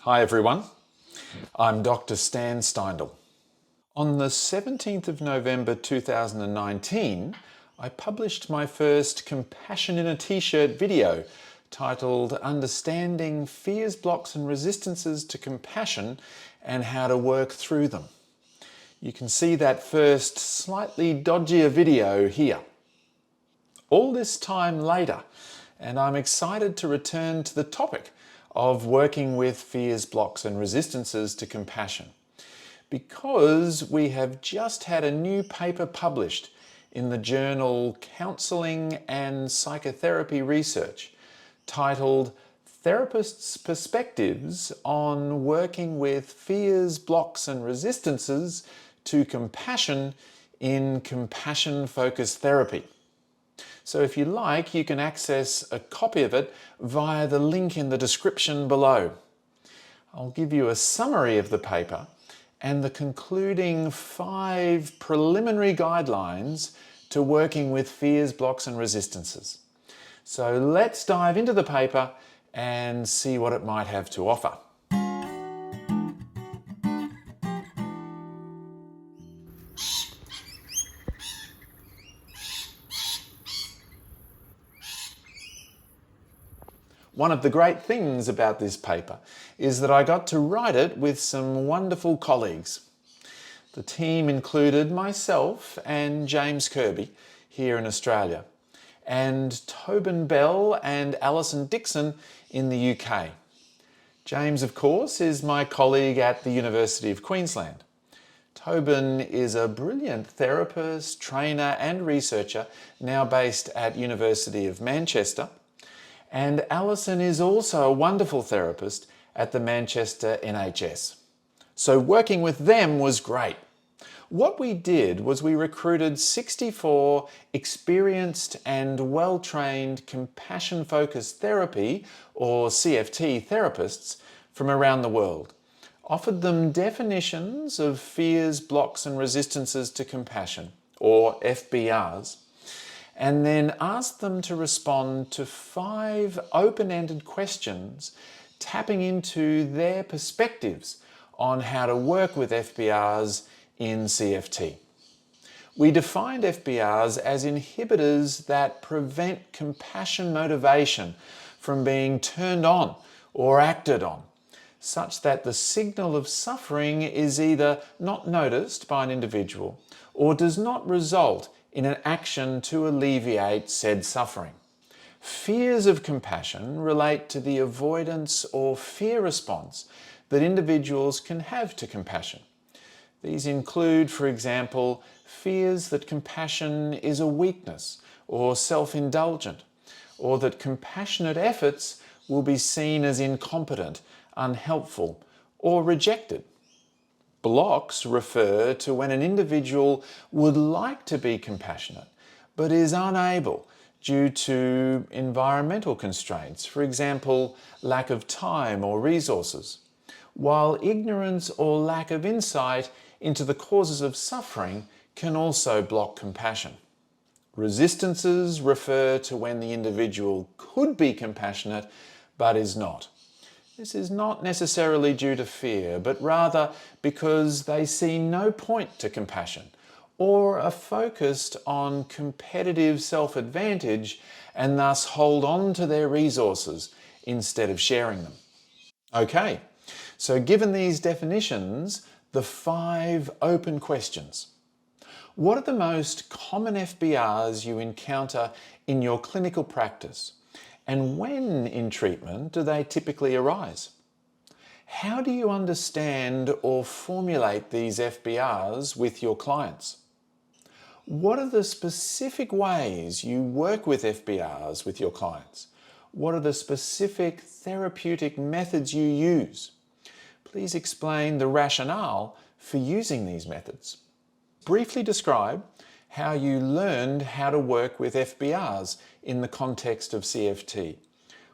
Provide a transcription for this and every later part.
Hi everyone, I'm Dr. Stan Steindl. On the 17th of November 2019, I published my first Compassion in a T-shirt video titled Understanding Fears, Blocks and Resistances to Compassion and How to Work Through Them. You can see that first slightly dodgier video here. All this time later, and I'm excited to return to the topic of working with fears, blocks and resistances to compassion, because we have just had a new paper published in the journal Counselling and Psychotherapy Research titled Therapists' Perspectives on Working with Fears, Blocks and Resistances to Compassion in Compassion-Focused Therapy. So if you like, you can access a copy of it via the link in the description below. I'll give you a summary of the paper and the concluding 5 preliminary guidelines to working with fears, blocks and resistances. So let's dive into the paper and see what it might have to offer. One of the great things about this paper is that I got to write it with some wonderful colleagues. The team included myself and James Kirby here in Australia, and Tobin Bell and Alison Dixon in the UK. James, of course, is my colleague at the University of Queensland. Tobin is a brilliant therapist, trainer and researcher now based at University of Manchester. And Alison is also a wonderful therapist at the Manchester NHS. So working with them was great. What we did was we recruited 64 experienced and well-trained compassion-focused therapy, or CFT therapists, from around the world, offered them definitions of fears, blocks and resistances to compassion, or FBRs, and then asked them to respond to 5 open-ended questions tapping into their perspectives on how to work with FBRs in CFT. We defined FBRs as inhibitors that prevent compassion motivation from being turned on or acted on, such that the signal of suffering is either not noticed by an individual or does not result in an action to alleviate said suffering. Fears of compassion relate to the avoidance or fear response that individuals can have to compassion. These include, for example, fears that compassion is a weakness or self-indulgent, or that compassionate efforts will be seen as incompetent, unhelpful, or rejected. Blocks refer to when an individual would like to be compassionate, but is unable due to environmental constraints, for example, lack of time or resources, while ignorance or lack of insight into the causes of suffering can also block compassion. Resistances refer to when the individual could be compassionate, but is not. This is not necessarily due to fear, but rather because they see no point to compassion or are focused on competitive self-advantage and thus hold on to their resources instead of sharing them. Okay, so given these definitions, the 5 open questions. What are the most common FBRs you encounter in your clinical practice? And when in treatment do they typically arise? How do you understand or formulate these FBRs with your clients? What are the specific ways you work with FBRs with your clients? What are the specific therapeutic methods you use? Please explain the rationale for using these methods. Briefly describe how you learned how to work with FBRs in the context of CFT.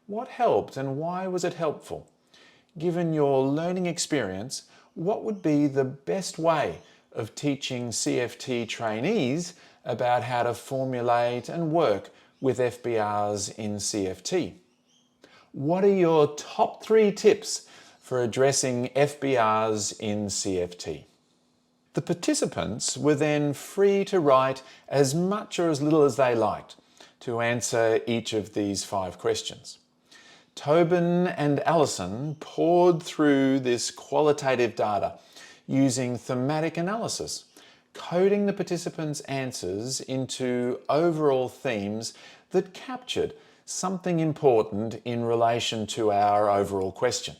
What helped and why was it helpful? Given your learning experience, what would be the best way of teaching CFT trainees about how to formulate and work with FBRs in CFT? What are your top 3 tips for addressing FBRs in CFT. The participants were then free to write as much or as little as they liked to answer each of these 5 questions. Tobin and Alison poured through this qualitative data using thematic analysis, coding the participants' answers into overall themes that captured something important in relation to our overall question.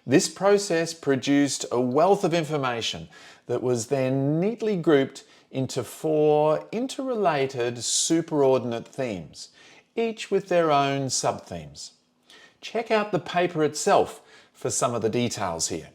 This process produced a wealth of information that was then neatly grouped into 4 interrelated superordinate themes, each with their own subthemes. Check out the paper itself for some of the details here.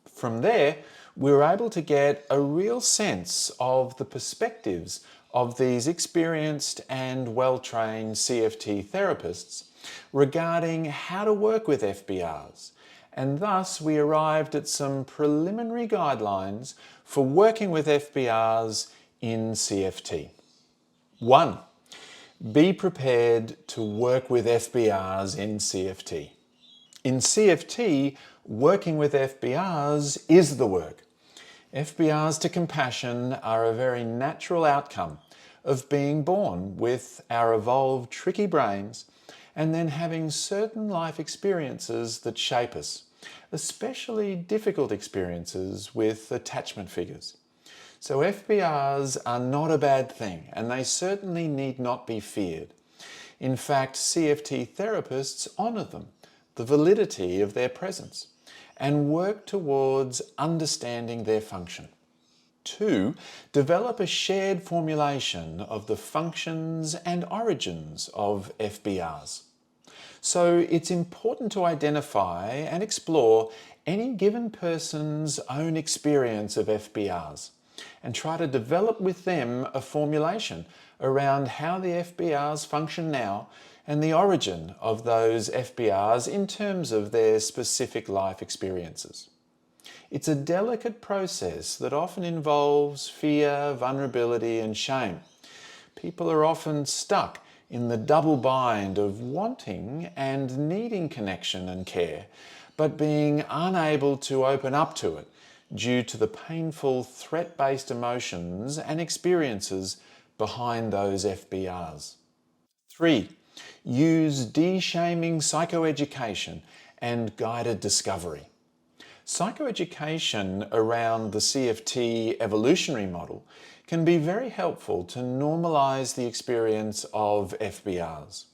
From there, we were able to get a real sense of the perspectives of these experienced and well-trained CFT therapists regarding how to work with FBRs, and thus we arrived at some preliminary guidelines for working with FBRs in CFT. 1. Be prepared to work with FBRs in CFT. In CFT, working with FBRs is the work. FBRs to compassion are a very natural outcome of being born with our evolved tricky brains and then having certain life experiences that shape us, especially difficult experiences with attachment figures. So FBRs are not a bad thing, and they certainly need not be feared. In fact, CFT therapists honour them, the validity of their presence, and work towards understanding their function. 2. Develop a shared formulation of the functions and origins of FBRs. So it's important to identify and explore any given person's own experience of FBRs and try to develop with them a formulation around how the FBRs function now and the origin of those FBRs in terms of their specific life experiences. It's a delicate process that often involves fear, vulnerability and shame. People are often stuck in the double bind of wanting and needing connection and care, but being unable to open up to it due to the painful threat-based emotions and experiences behind those FBRs. 3. Use de-shaming psychoeducation and guided discovery. Psychoeducation around the CFT evolutionary model can be very helpful to normalise the experience of FBRs.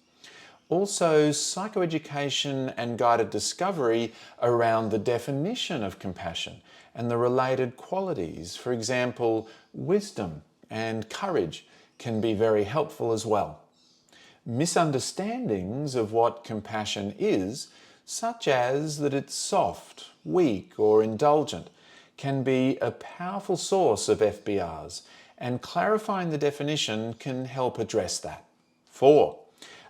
Also, psychoeducation and guided discovery around the definition of compassion and the related qualities, for example, wisdom and courage, can be very helpful as well. Misunderstandings of what compassion is, such as that it's soft, weak or indulgent, can be a powerful source of FBRs, and clarifying the definition can help address that. 4.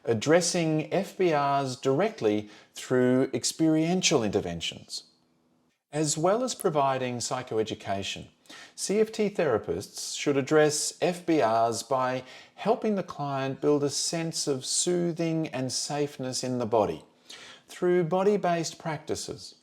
Addressing FBRs directly through experiential interventions. As well as providing psychoeducation, CFT therapists should address FBRs by helping the client build a sense of soothing and safeness in the body through body-based practices,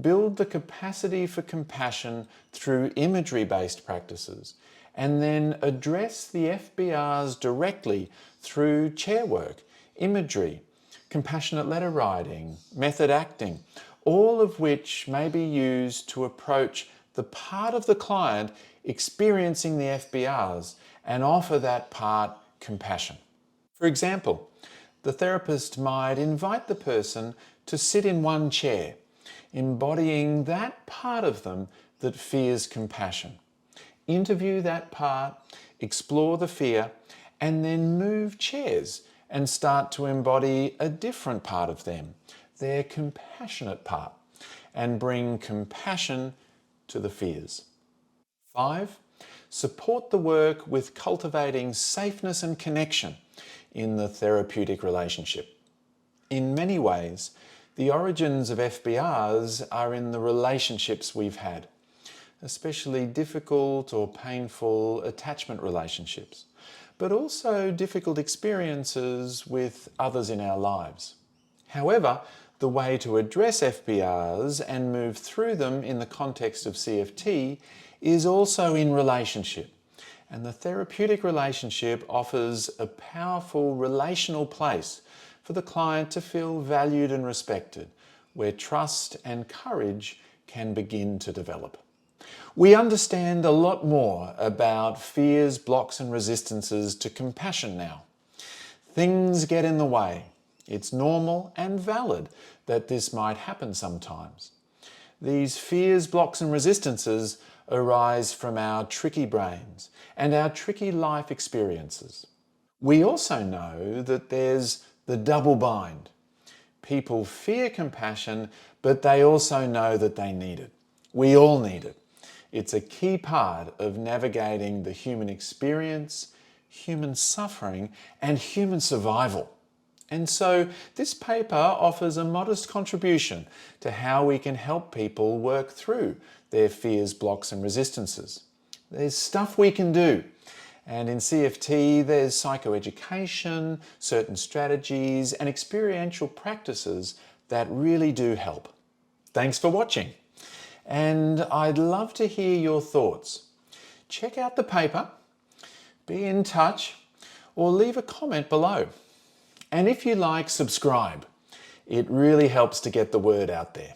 build the capacity for compassion through imagery-based practices, and then address the FBRs directly through chair work, imagery, compassionate letter writing, method acting, all of which may be used to approach the part of the client experiencing the FBRs and offer that part compassion. For example, the therapist might invite the person to sit in one chair, embodying that part of them that fears compassion. Interview that part, explore the fear, and then move chairs and start to embody a different part of them, their compassionate part, and bring compassion to the fears. 5. Support the work with cultivating safeness and connection in the therapeutic relationship. In many ways, the origins of FBRs are in the relationships we've had, especially difficult or painful attachment relationships, but also difficult experiences with others in our lives. However, The way to address FBRs and move through them in the context of CFT is also in relationship. And the therapeutic relationship offers a powerful relational place for the client to feel valued and respected, where trust and courage can begin to develop. We understand a lot more about fears, blocks and resistances to compassion now. Things get in the way. It's normal and valid that this might happen sometimes. These fears, blocks and resistances arise from our tricky brains and our tricky life experiences. We also know that there's the double bind. People fear compassion, but they also know that they need it. We all need it. It's a key part of navigating the human experience, human suffering, and human survival. And so this paper offers a modest contribution to how we can help people work through their fears, blocks, and resistances. There's stuff we can do. And in CFT, there's psychoeducation, certain strategies, and experiential practices that really do help. Thanks for watching. And I'd love to hear your thoughts. Check out the paper, be in touch, or leave a comment below. And if you like, subscribe. It really helps to get the word out there.